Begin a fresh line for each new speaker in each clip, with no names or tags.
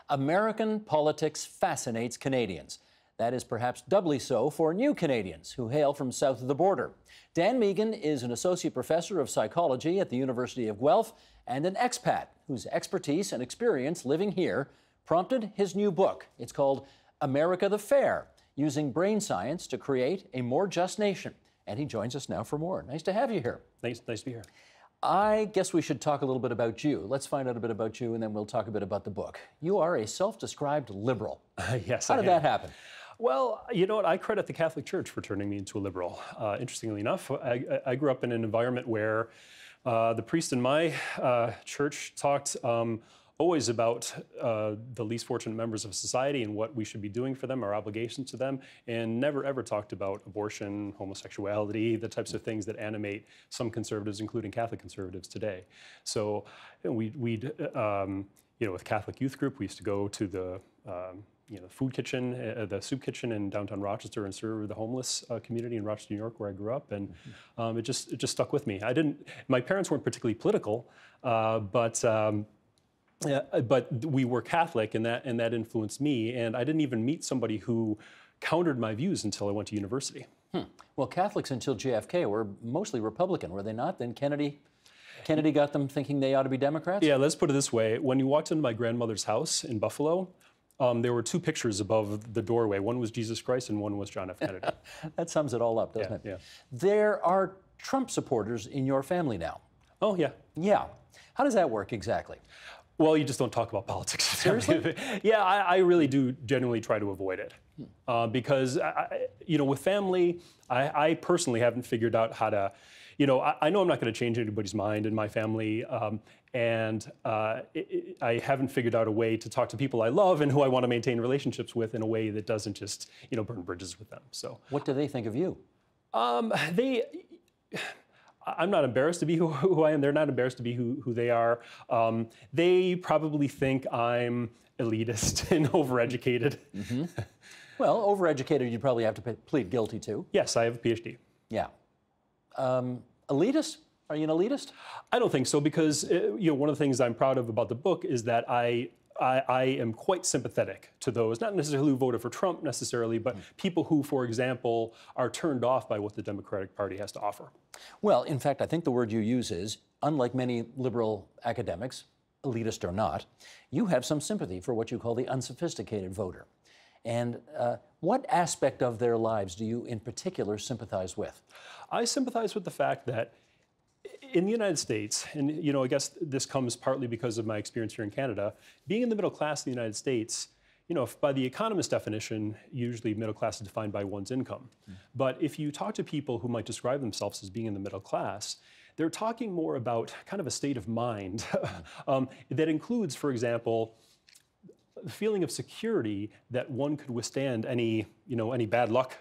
American politics fascinates Canadians. That is perhaps doubly so for new Canadians who hail from south of the border. Dan Meegan is an associate professor of psychology at the University of Guelph and an expat whose expertise and experience living here prompted his new book. It's called America the Fair, using brain science to create a more just nation. And he joins us now for more. Nice to have you here.
Nice to be here.
I guess we should talk a little bit about you. Let's find out a bit about you, and then we'll talk a bit about the book. You are a self-described liberal.
Yes,
How did that happen?
Well, you know what? I credit the Catholic Church for turning me into a liberal. Interestingly enough, I grew up in an environment where the priest in my church talked always about the least fortunate members of society and what we should be doing for them, our obligations to them, and never ever talked about abortion, homosexuality, the types of things that animate some conservatives, including Catholic conservatives today. So we'd with Catholic Youth Group, we used to go to the food kitchen, the soup kitchen in downtown Rochester, and serve the homeless community in Rochester, New York, where I grew up, and it just stuck with me. My parents weren't particularly political, but we were Catholic, and that influenced me. And I didn't even meet somebody who countered my views until I went to university.
Well, Catholics until JFK were mostly Republican, were they not? Then Kennedy got them thinking they ought to be Democrats?
Yeah, let's put it this way. When you walked into my grandmother's house in Buffalo, there were two pictures above the doorway. One was Jesus Christ and one was John F. Kennedy.
That sums it all up, doesn't it?
Yeah.
There are Trump supporters in your family now.
Oh, yeah.
Yeah. With does that work exactly?
Well, you just don't talk about politics.
Seriously?
Yeah, I really do genuinely try to avoid it. Because, with family, I personally haven't figured out how to, I know I'm not going to change anybody's mind in my family, and I haven't figured out a way to talk to people I love and who I want to maintain relationships with in a way that doesn't just, burn bridges with them. So,
what do they think of you?
I'm not embarrassed to be who I am. They're not embarrassed to be who they are. They probably think I'm elitist and overeducated.
Mm-hmm. Well, overeducated you'd probably have to plead guilty to.
Yes, I have a PhD.
Yeah. Elitist? Are you an elitist?
I don't think so, because one of the things I'm proud of about the book is that I am quite sympathetic to those, not necessarily who voted for Trump necessarily, but people who, for example, are turned off by what the Democratic Party has to offer. Well,
in fact, I think the word you use is, unlike many liberal academics, elitist or not, you have some sympathy for what you call the unsophisticated voter. And what aspect of their lives do you in particular sympathize with?
I sympathize with the fact that in the United States, and I guess this comes partly because of my experience here in Canada, being in the middle class in the United States, if by the economist definition, usually middle class is defined by one's income. But if you talk to people who might describe themselves as being in the middle class, they're talking more about kind of a state of mind that includes, for example, the feeling of security that one could withstand any bad luck,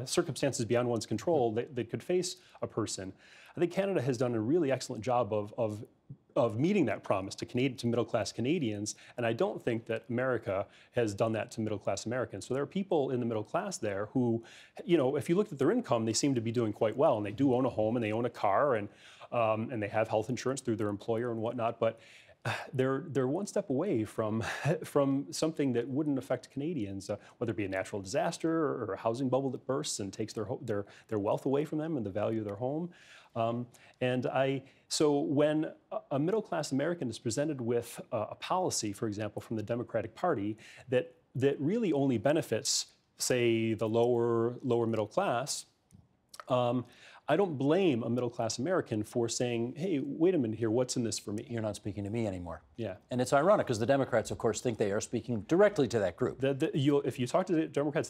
circumstances beyond one's control that could face a person. I think Canada has done a really excellent job of meeting that promise to middle-class Canadians, and I don't think that America has done that to middle-class Americans. So there are people in the middle class there who, if you looked at their income, they seem to be doing quite well, and they do own a home, and they own a car, and they have health insurance through their employer and whatnot, but they're one step away from something that wouldn't affect Canadians, whether it be a natural disaster or a housing bubble that bursts and takes their wealth away from them and the value of their home. So when a middle-class American is presented with a policy, for example, from the Democratic Party that really only benefits, say, the lower middle class, I don't blame a middle-class American for saying, hey, wait a minute here, what's in this for me?
You're not speaking to me anymore.
Yeah.
And it's ironic, because the Democrats, of course, think they are speaking directly to that group.
If you talk to the Democrats,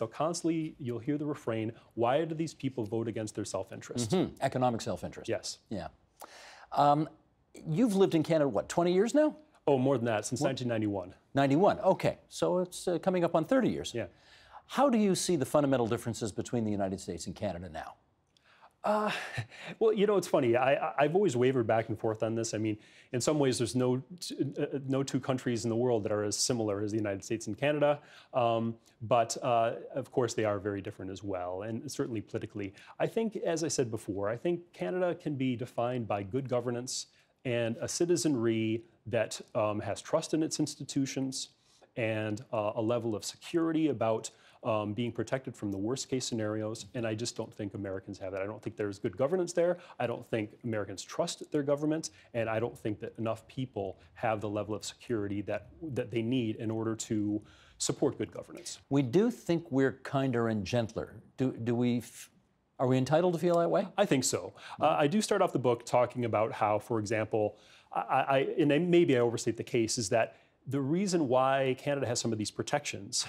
you'll hear the refrain, why do these people vote against their self-interest?
Economic self-interest.
Yes.
Yeah. You've lived in Canada, what, 20 years now?
Oh, more than that, since 1991.
91, okay. So it's coming up on 30 years.
Yeah.
How do you see the fundamental differences between the United States and Canada now?
Well, it's funny. I've always wavered back and forth on this. I mean, in some ways, there's no two countries in the world that are as similar as the United States and Canada. But of course, they are very different as well, and certainly politically. I think, as I said before, I think Canada can be defined by good governance and a citizenry that has trust in its institutions and a level of security about being protected from the worst case scenarios, and I just don't think Americans have that. I don't think there's good governance there. I don't think Americans trust their government, and I don't think that enough people have the level of security that they need in order to support good governance.
We do think we're kinder and gentler. Are we entitled to feel that way?
I think so. I do start off the book talking about how, for example, and maybe I overstate the case, is that the reason why Canada has some of these protections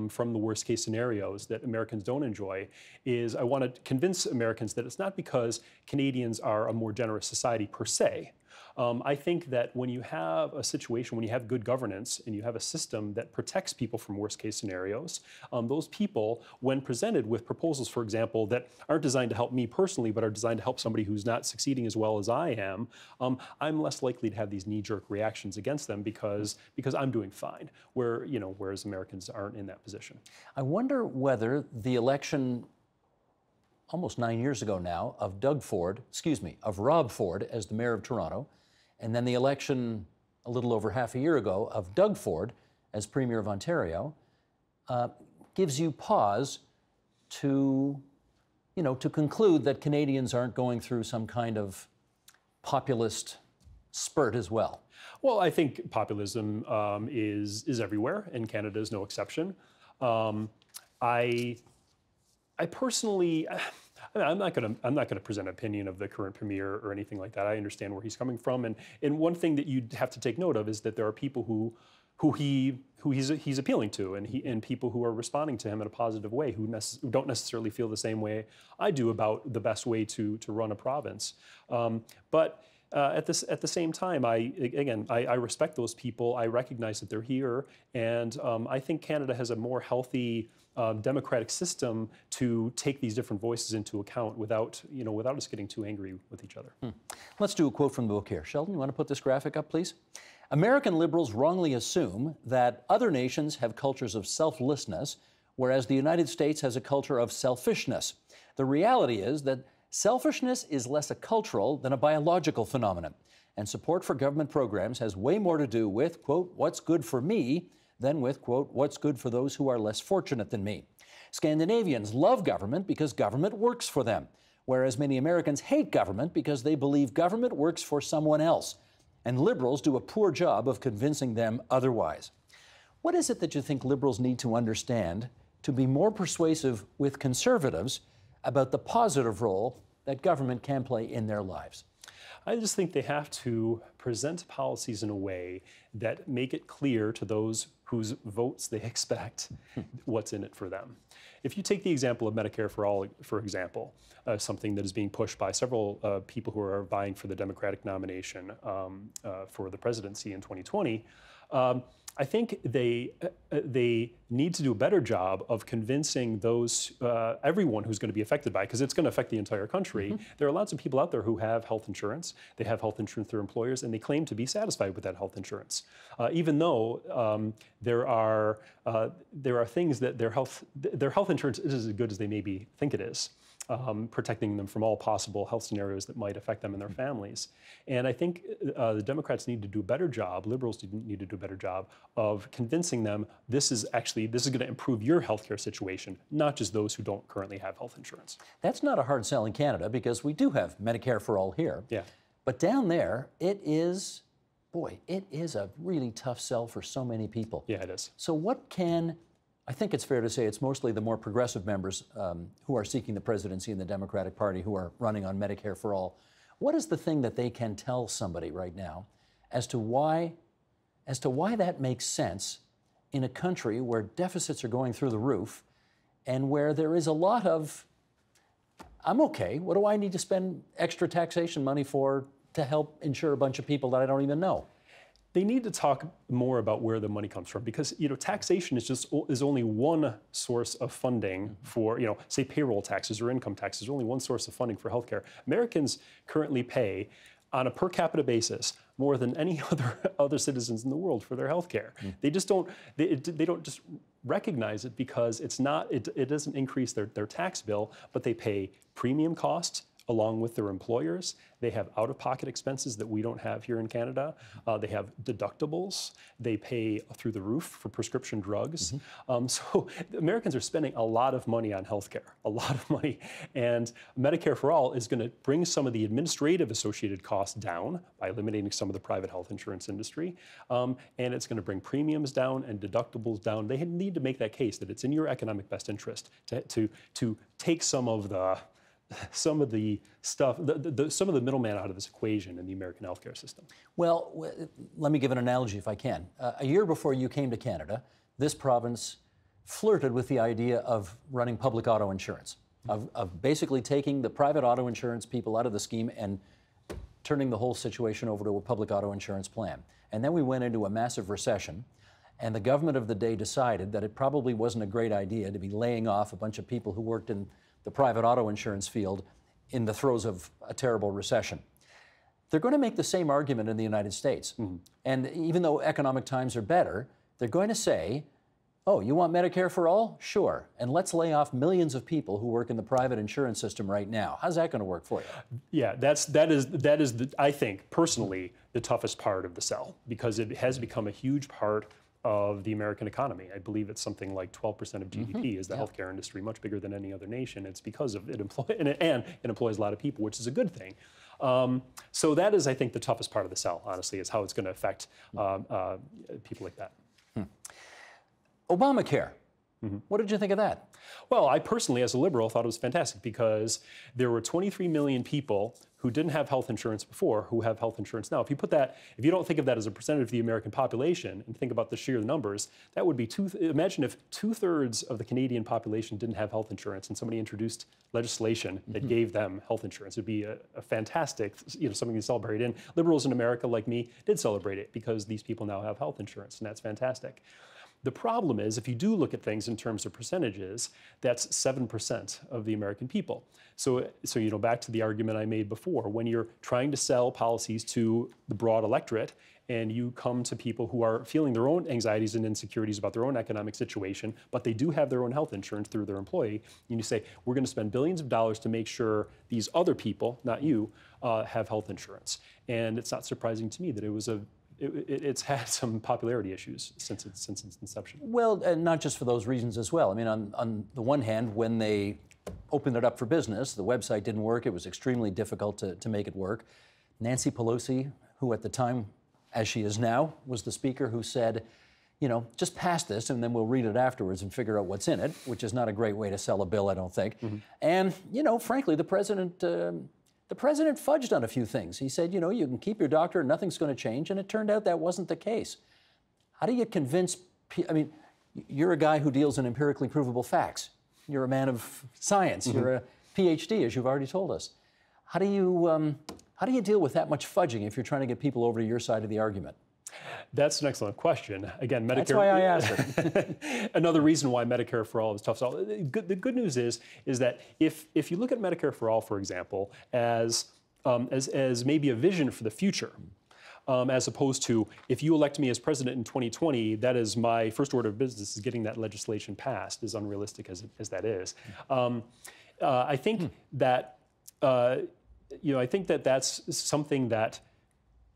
from the worst case scenarios that Americans don't enjoy is I want to convince Americans that it's not because Canadians are a more generous society per se. I think that when you have a situation, when you have good governance and you have a system that protects people from worst case scenarios, those people, when presented with proposals, for example, that aren't designed to help me personally, but are designed to help somebody who's not succeeding as well as I am, I'm less likely to have these knee-jerk reactions against them because I'm doing fine, whereas Americans aren't in that position.
I wonder whether the election almost 9 years ago now of Rob Ford as the mayor of Toronto, and then the election a little over half a year ago of Doug Ford as Premier of Ontario, gives you pause to conclude that Canadians aren't going through some kind of populist spurt as well.
Well, I think populism is everywhere, and Canada is no exception. I personally, I'm not going to present an opinion of the current premier or anything like that. I understand where he's coming from, and one thing that you have to take note of is that there are people who he's appealing to, and people who are responding to him in a positive way, who don't necessarily feel the same way I do about the best way to run a province. But at the same time, I respect those people. I recognize that they're here, and I think Canada has a more healthy democratic system to take these different voices into account without us getting too angry with each other.
Let's do a quote from the book here. Sheldon, you want to put this graphic up, please? American liberals wrongly assume that other nations have cultures of selflessness, whereas the United States has a culture of selfishness. The reality is that selfishness is less a cultural than a biological phenomenon, and support for government programs has way more to do with, quote, what's good for me, than with, quote, what's good for those who are less fortunate than me. Scandinavians love government because government works for them, whereas many Americans hate government because they believe government works for someone else, and liberals do a poor job of convincing them otherwise. What is it that you think liberals need to understand to be more persuasive with conservatives about the positive role that government can play in their lives?
I just think they have to present policies in a way that make it clear to those whose votes they expect what's in it for them. If you take the example of Medicare for All, for example, something that is being pushed by several people who are vying for the Democratic nomination for the presidency in 2020, I think they need to do a better job of convincing everyone who's going to be affected by it, because it's going to affect the entire country. There are lots of people out there who have health insurance. They have health insurance through employers, and they claim to be satisfied with that health insurance, even though there are things that their health insurance is as good as they maybe think it is. Protecting them from all possible health scenarios that might affect them and their families. And I think the Democrats need to do a better job, liberals need to do a better job of convincing them this is going to improve your healthcare situation, not just those who don't currently have health insurance.
That's not a hard sell in Canada because we do have Medicare for All here.
Yeah.
But down there, it is a really tough sell for so many people.
Yeah, it is.
So I think it's fair to say it's mostly the more progressive members who are seeking the presidency in the Democratic Party who are running on Medicare for All. What is the thing that they can tell somebody right now as to why that makes sense in a country where deficits are going through the roof and where there is a lot of, I'm okay, what do I need to spend extra taxation money for to help insure a bunch of people that I don't even know?
They need to talk more about where the money comes from, because taxation is only one source of funding for say payroll taxes or income taxes. Only one source of funding for healthcare. Americans currently pay on a per capita basis more than any other citizens in the world for their healthcare. They just don't they don't just recognize it because it doesn't increase their tax bill, but they pay premium costs along with their employers. They have out-of-pocket expenses that we don't have here in Canada. They have deductibles. They pay through the roof for prescription drugs. So Americans are spending a lot of money on healthcare, a lot of money. And Medicare for All is going to bring some of the administrative associated costs down by eliminating some of the private health insurance industry. And it's going to bring premiums down and deductibles down. They need to make that case that it's in your economic best interest to take some of the stuff, some of the middleman out of this equation in the American healthcare system.
Well, let me give an analogy if I can. A year before you came to Canada, this province flirted with the idea of running public auto insurance, of basically taking the private auto insurance people out of the scheme and turning the whole situation over to a public auto insurance plan. And then we went into a massive recession, and the government of the day decided that it probably wasn't a great idea to be laying off a bunch of people who worked in the private auto insurance field in the throes of a terrible recession. They're going to make the same argument in the United States. And even though economic times are better, they're going to say, oh, you want Medicare for all? Sure. And let's lay off millions of people who work in the private insurance system right now. How's that going to work for you?
Yeah, that is I think, personally, the toughest part of the sell, because it has become a huge part of the American economy. I believe it's something like 12% of GDP is the healthcare industry, much bigger than any other nation. It's because of it employs a lot of people, which is a good thing. So that is, I think, the toughest part of the sell, honestly, is how it's going to affect people like that.
Obamacare. What did you think of that?
Well, I personally, as a liberal, thought it was fantastic because there were 23 million people who didn't have health insurance before who have health insurance now. If you don't think of that as a percentage of the American population and think about the sheer numbers, that would be imagine if 2/3 of the Canadian population didn't have health insurance and somebody introduced legislation that gave them health insurance. It would be a fantastic, something to celebrate. And liberals in America, like me, did celebrate it because these people now have health insurance, and that's fantastic. The problem is, if you do look at things in terms of percentages, that's 7% of the American people. So back to the argument I made before, when you're trying to sell policies to the broad electorate, and you come to people who are feeling their own anxieties and insecurities about their own economic situation, but they do have their own health insurance through their employee, and you say, we're going to spend billions of dollars to make sure these other people, not you, have health insurance. And it's not surprising to me that it's had some popularity issues since its inception.
Well, and not just for those reasons as well. I mean, on the one hand, when they opened it up for business, the website didn't work. It was extremely difficult to make it work. Nancy Pelosi, who at the time, as she is now, was the speaker who said, just pass this and then we'll read it afterwards and figure out what's in it, which is not a great way to sell a bill, I don't think. And, frankly, the president fudged on a few things. He said, you can keep your doctor and nothing's going to change, and it turned out that wasn't the case. How do you convince you're a guy who deals in empirically provable facts. You're a man of science. You're a PhD, as you've already told us. How do you deal with that much fudging if you're trying to get people over to your side of the argument?
That's an excellent question. Again, Medicare.
That's why I asked it.
Another reason why Medicare for All is tough. So the good news is that if you look at Medicare for All, for example, as maybe a vision for the future, as opposed to if you elect me as president in 2020, that is my first order of business is getting that legislation passed, as unrealistic as that is. I think that that's something that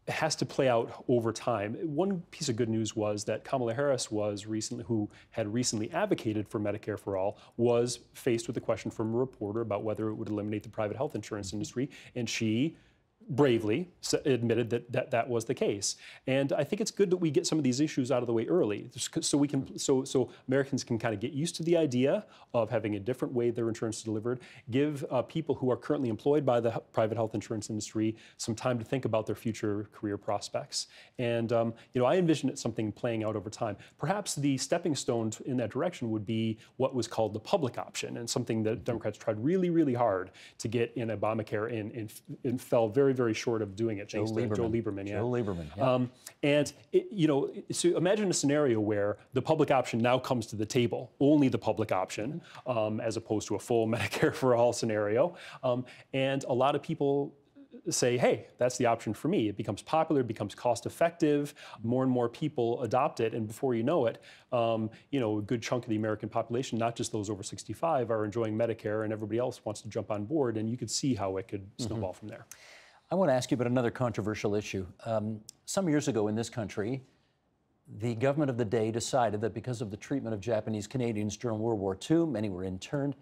has to play out over time. One piece of good news was that Kamala Harris who had recently advocated for Medicare for All, was faced with a question from a reporter about whether it would eliminate the private health insurance industry, and she bravely admitted that was the case. And I think it's good that we get some of these issues out of the way early, so Americans can kind of get used to the idea of having a different way their insurance is delivered, give people who are currently employed by the private health insurance industry some time to think about their future career prospects. And I envision it something playing out over time. Perhaps the stepping stone in that direction would be what was called the public option, and something that Democrats tried really, really hard to get in Obamacare and fell very, very short of doing it. Joe Lieberman, yeah.
Joe Lieberman, yeah.
So imagine a scenario where the public option now comes to the table, only the public option, as opposed to a full Medicare for All scenario. And a lot of people say, hey, that's the option for me. It becomes popular, it becomes cost effective, more and more people adopt it, and before you know it, a good chunk of the American population, not just those over 65, are enjoying Medicare, and everybody else wants to jump on board, and you could see how it could snowball from there.
I want to ask you about another controversial issue. Some years ago in this country, the government of the day decided that because of the treatment of Japanese Canadians during World War II, many were interned,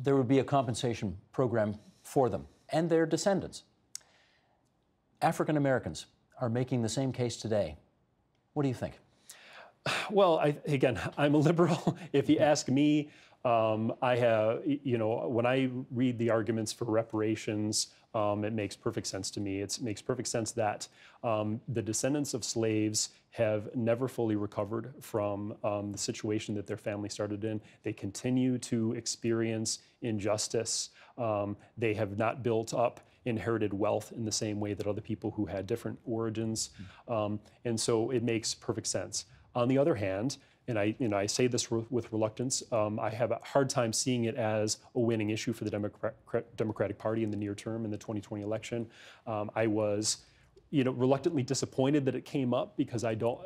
there would be a compensation program for them and their descendants. African Americans are making the same case today. What do you think?
Well, again, I'm a liberal. If you ask me, I have, when I read the arguments for reparations, it makes perfect sense to me. It makes perfect sense that the descendants of slaves have never fully recovered from the situation that their family started in. They continue to experience injustice. They have not built up inherited wealth in the same way that other people who had different origins. And so it makes perfect sense. On the other hand, and I say this with reluctance, I have a hard time seeing it as a winning issue for the Democratic Party in the near term in the 2020 election. I was, reluctantly disappointed that it came up because I don't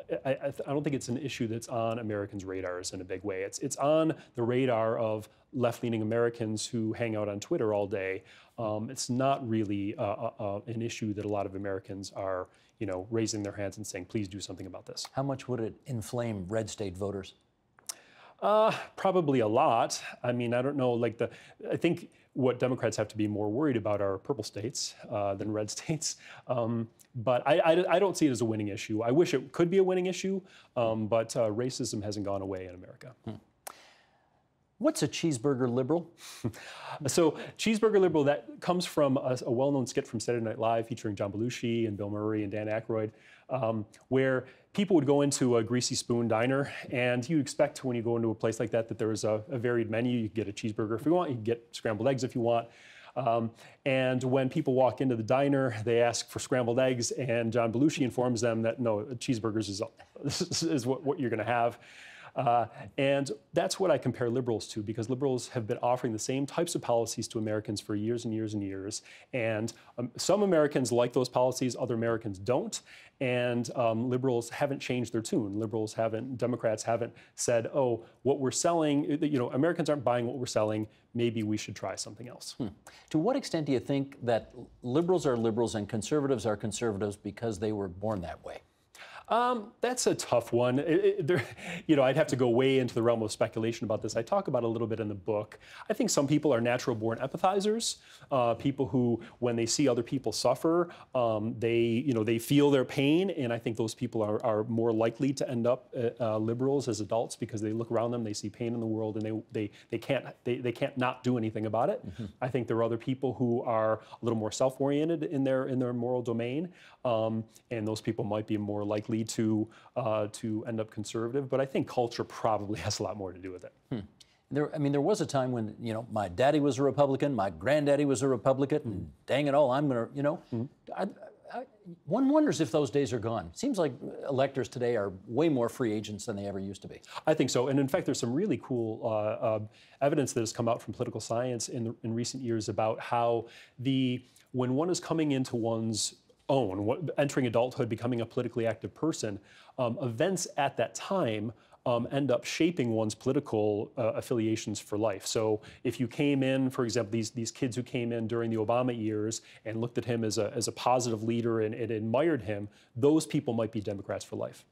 think it's an issue that's on Americans' radars in a big way. It's on the radar of left-leaning Americans who hang out on Twitter all day. It's not really an issue that a lot of Americans are, raising their hands and saying, please do something about this.
How much would it inflame red state voters?
Probably a lot. I mean, I don't know, I think what Democrats have to be more worried about are purple states than red states. But I don't see it as a winning issue. I wish it could be a winning issue, but racism hasn't gone away in America.
What's a cheeseburger liberal?
So cheeseburger liberal, that comes from a well-known skit from Saturday Night Live featuring John Belushi and Bill Murray and Dan Aykroyd, where people would go into a Greasy Spoon diner, and you expect when you go into a place like that that there is a varied menu. You can get a cheeseburger if you want, you can get scrambled eggs if you want. And when people walk into the diner, they ask for scrambled eggs, and John Belushi informs them that no, cheeseburgers is what you're going to have. And that's what I compare liberals to, because liberals have been offering the same types of policies to Americans for years and years and years. And some Americans like those policies, other Americans don't. And liberals haven't changed their tune. Democrats haven't said, oh, what we're selling, Americans aren't buying what we're selling. Maybe we should try something else.
To what extent do you think that liberals are liberals and conservatives are conservatives because they were born that way?
That's a tough one. I'd have to go way into the realm of speculation about this. I talk about it a little bit in the book. I think some people are natural-born empathizers, people who, when they see other people suffer, they feel their pain, and I think those people are more likely to end up liberals as adults because they look around them, they see pain in the world, and they can't not do anything about it. I think there are other people who are a little more self-oriented in their moral domain, and those people might be more likely to end up conservative, but I think culture probably has a lot more to do with it.
There was a time when, my daddy was a Republican, my granddaddy was a Republican, and dang it all, I'm gonna, one wonders if those days are gone. Seems like electors today are way more free agents than they ever used to be.
I think so, and in fact, there's some really cool evidence that has come out from political science in recent years about how when one is coming into one's entering adulthood, becoming a politically active person, events at that time end up shaping one's political affiliations for life. So if you came in, for example, these kids who came in during the Obama years and looked at him as a positive leader and admired him, those people might be Democrats for life.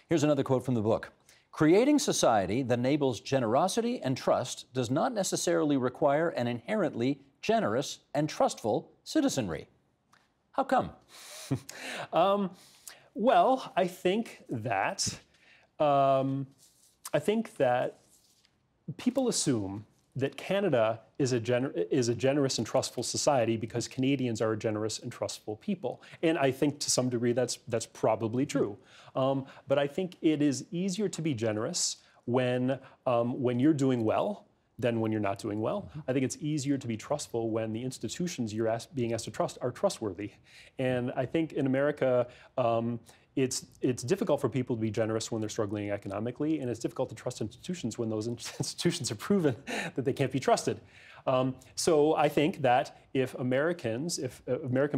Here's another quote from the book. Creating society that enables generosity and trust does not necessarily require an inherently generous and trustful citizenry. How come?
Well, I think that people assume that Canada is a generous and trustful society because Canadians are a generous and trustful people, and I think to some degree that's probably true. But I think it is easier to be generous when you're doing well than when you're not doing well. I think it's easier to be trustful when the institutions you're being asked to trust are trustworthy. And I think in America, it's difficult for people to be generous when they're struggling economically, and it's difficult to trust institutions when those institutions are proven that they can't be trusted. So I think that if American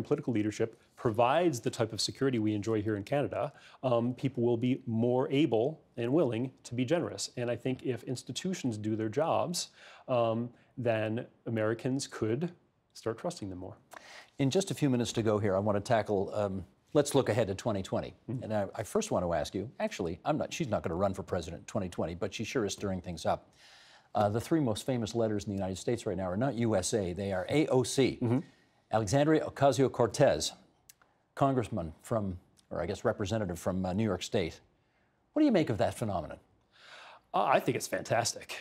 political leadership provides the type of security we enjoy here in Canada, people will be more able and willing to be generous. And I think if institutions do their jobs, then Americans could start trusting them more.
In just a few minutes to go here, I want to tackle, let's look ahead to 2020. And I first want to ask you, actually, she's not going to run for president in 2020, but she sure is stirring things up. The three most famous letters in the United States right now are not USA, they are AOC. Alexandria Ocasio-Cortez, congressman from, or I guess representative from New York State. What do you make of that phenomenon?
I think it's fantastic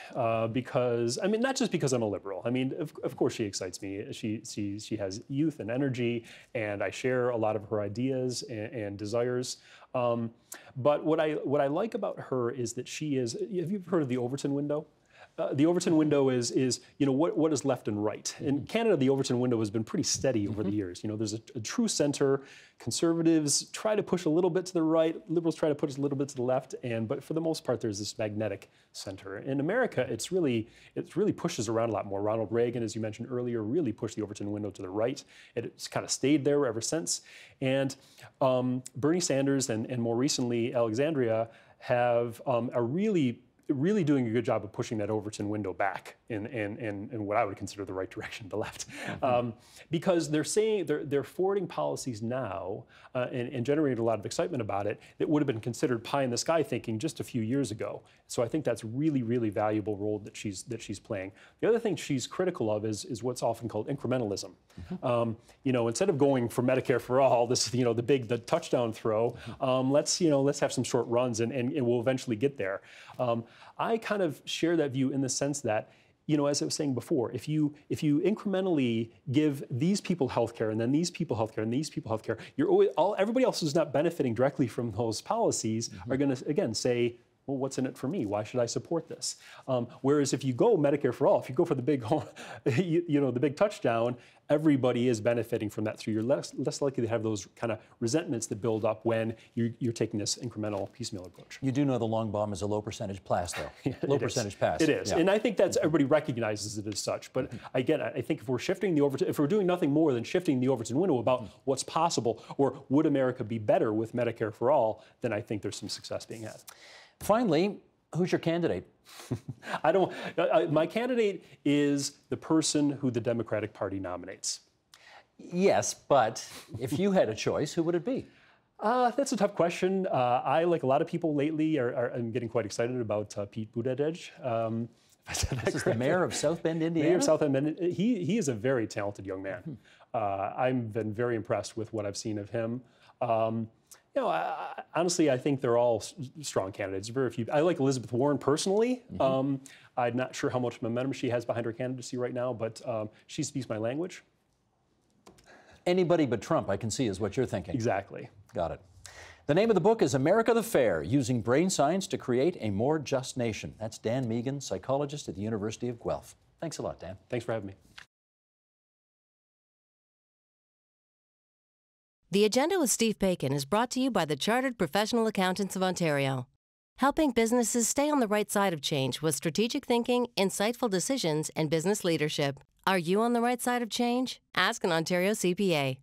because, I mean, not just because I'm a liberal. I mean, of course she excites me. She has youth and energy, and I share a lot of her ideas and desires. But what I like about her is that she is, have you heard of the Overton Window? The Overton Window is what is left and right. In Canada, the Overton Window has been pretty steady over the years. There's a true center. Conservatives try to push a little bit to the right. Liberals try to push a little bit to the left. But for the most part, there's this magnetic center. In America, it really pushes around a lot more. Ronald Reagan, as you mentioned earlier, really pushed the Overton Window to the right. It's kind of stayed there ever since. And Bernie Sanders and more recently Alexandria are really doing a good job of pushing that Overton Window back in what I would consider the right direction, the left, because they're forwarding policies now and generating a lot of excitement about it that would have been considered pie in the sky thinking just a few years ago. So I think that's really valuable role that she's playing. The other thing she's critical of is what's often called incrementalism. Instead of going for Medicare for all, the touchdown throw, let's have some short runs and we'll eventually get there. I kind of share that view in the sense that, as I was saying before, if you incrementally give these people healthcare and then these people healthcare and these people healthcare, everybody else who's not benefiting directly from those policies are going to again say, well, what's in it for me? Why should I support this? Whereas if you go Medicare for all, if you go for the big, the big touchdown, everybody is benefiting from that. So you're less likely to have those kind of resentments that build up when you're taking this incremental piecemeal approach.
You do know the long bomb is a low percentage pass, though. Low percentage pass.
It is, and I think that's everybody recognizes it as such. But again, I think if we're doing nothing more than shifting the Overton Window about what's possible, or would America be better with Medicare for all, then I think there's some success being had.
Finally, who's your candidate?
My candidate is the person who the Democratic Party nominates.
Yes, but if you had a choice, who would it be?
That's a tough question. I, like a lot of people lately, I'm getting quite excited about Pete Buttigieg.
This is the mayor of South Bend, Indiana?
Mayor of South Bend. He is a very talented young man. I've been very impressed with what I've seen of him. Honestly, I think they're all strong candidates. Very few. I like Elizabeth Warren personally. I'm not sure how much momentum she has behind her candidacy right now, but she speaks my language.
Anybody but Trump, I can see, is what you're thinking.
Exactly.
Got it. The name of the book is America the Fair, Using Brain Science to Create a More Just Nation. That's Dan Meegan, psychologist at the University of Guelph. Thanks a lot, Dan.
Thanks for having me.
The Agenda with Steve Bacon is brought to you by the Chartered Professional Accountants of Ontario, helping businesses stay on the right side of change with strategic thinking, insightful decisions, and business leadership. Are you on the right side of change? Ask an Ontario CPA.